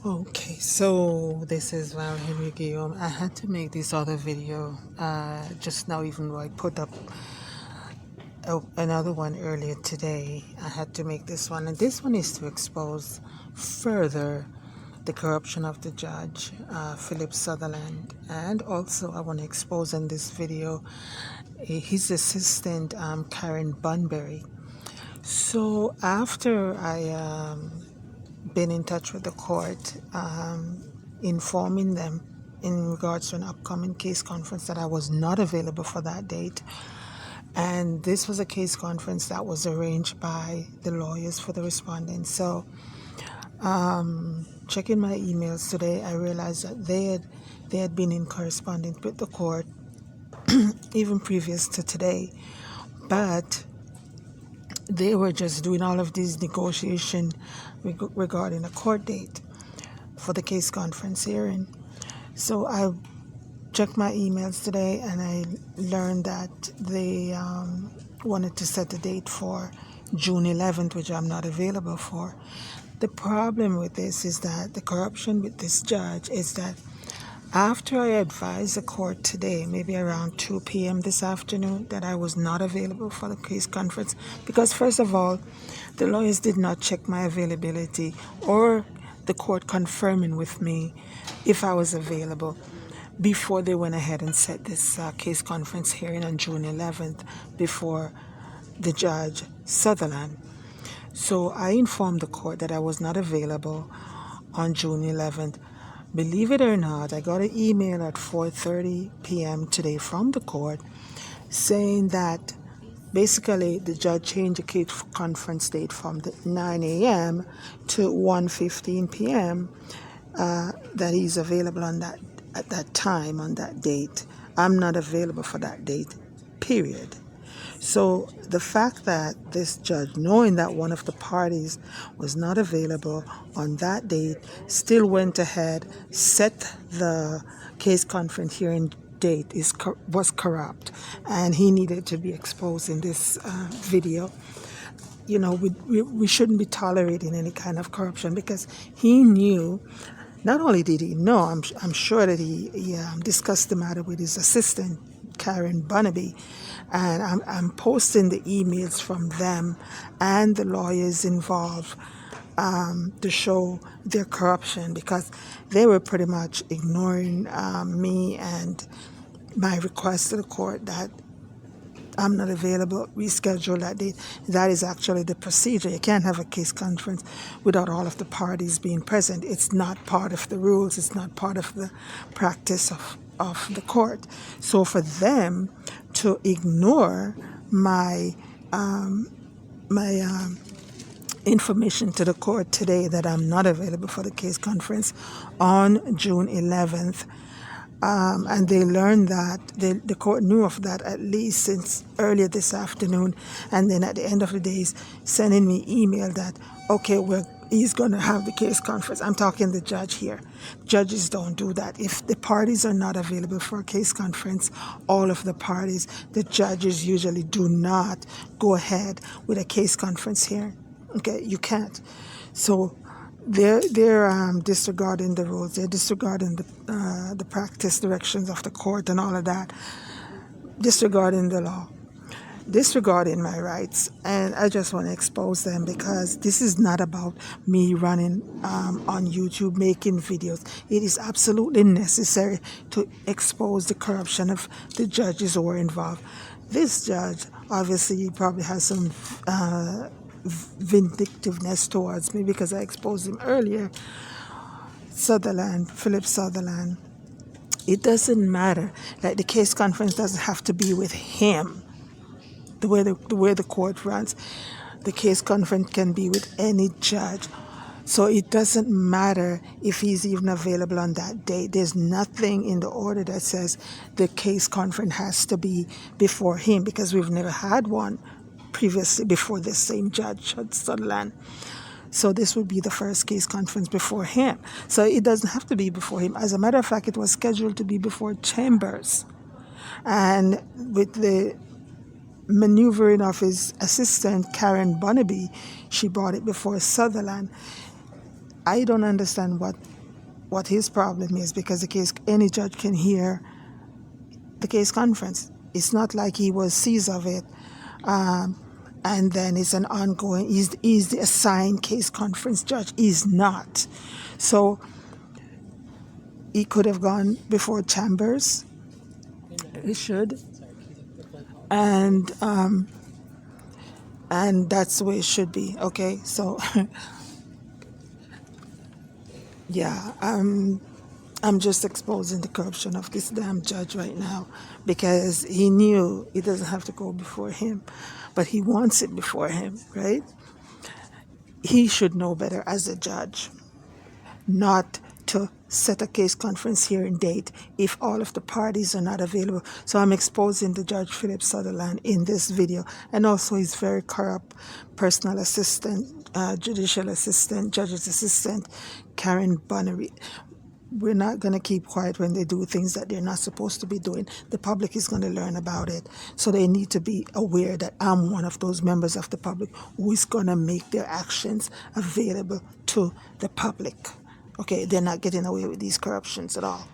Okay, so this is Val Henry Guillaume. I had to make this other video just now, even though I put up another one earlier today. I had to make this one, and this one is to expose further the corruption of the judge, Philip Sutherland, and also I want to expose in this video his assistant, Karen Bunbury. So after I been in touch with the court, informing them in regards to an upcoming case conference that I was not available for that date. And this was a case conference that was arranged by the lawyers for the respondents. So checking my emails today, I realized that they had been in correspondence with the court even previous to today, but they were just doing all of these negotiation regarding a court date for the case conference hearing. So I checked my emails today and I learned that they wanted to set a date for June 11th, which I'm not available for. The problem with this is that the corruption with this judge is that after I advised the court today, maybe around 2 p.m. this afternoon, that I was not available for the case conference, because first of all, the lawyers did not check my availability or the court confirming with me if I was available before they went ahead and set this case conference hearing on June 11th before the judge, Sutherland. So I informed the court that I was not available on June 11th. Believe it or not, I got an email at 4:30 p.m. today from the court saying that basically the judge changed the case conference date from the 9 a.m. to 1:15 p.m. That he's available on that at that time on that date. I'm not available for that date, period. So the fact that this judge, knowing that one of the parties was not available on that date, still went ahead, set the case conference hearing date was corrupt, and he needed to be exposed in this video. You know, we shouldn't be tolerating any kind of corruption, because he knew. Not only did he know, I'm sure that he discussed the matter with his assistant, Karen Bunbury, and I'm posting the emails from them and the lawyers involved to show their corruption, because they were pretty much ignoring me and my request to the court that I'm not available, reschedule that date. That is actually the procedure. You can't have a case conference without all of the parties being present. It's not part of the rules. It's not part of the practice of the court. So for them to ignore my information to the court today that I'm not available for the case conference on June 11th, and they learned that, the court knew of that at least since earlier this afternoon, and then at the end of the day sending me email that, okay, he's going to have the case conference. I'm talking the judge here. Judges don't do that. If the parties are not available for a case conference, all of the parties, the judges usually do not go ahead with a case conference here. Okay, you can't. So they're disregarding the rules. They're disregarding the practice directions of the court and all of that, disregarding the law, disregarding my rights. And I just want to expose them, because this is not about me running on YouTube making videos. It is absolutely necessary to expose the corruption of the judges who were involved. This judge obviously probably has some vindictiveness towards me because I exposed him earlier. Philip Sutherland. It doesn't matter. Like, the case conference doesn't have to be with him. The way the court runs, the case conference can be with any judge. So it doesn't matter if he's even available on that date. There's nothing in the order that says the case conference has to be before him, because we've never had one previously before this same judge, Sutherland. So this would be the first case conference before him. So it doesn't have to be before him. As a matter of fact, it was scheduled to be before Chambers. And with the maneuvering of his assistant, Karen Bunbury, she brought it before Sutherland. I don't understand what what his problem is, because the case, any judge can hear the case conference. It's not like he was seized of it, and then it's an ongoing. He's the assigned case conference judge. He's not. So he could have gone before chambers. He should, and that's the way it should be. Okay, so yeah, I'm just exposing the corruption of this damn judge right now, because he knew it doesn't have to go before him, but he wants it before him, right? He should know better as a judge not to set a case conference hearing date if all of the parties are not available. So I'm exposing the Judge Philip Sutherland in this video, and also his very corrupt personal assistant, judicial assistant, judge's assistant, Karen Bonnery. We're not going to keep quiet when they do things that they're not supposed to be doing. The public is going to learn about it. So they need to be aware that I'm one of those members of the public who is going to make their actions available to the public. Okay, they're not getting away with these corruptions at all.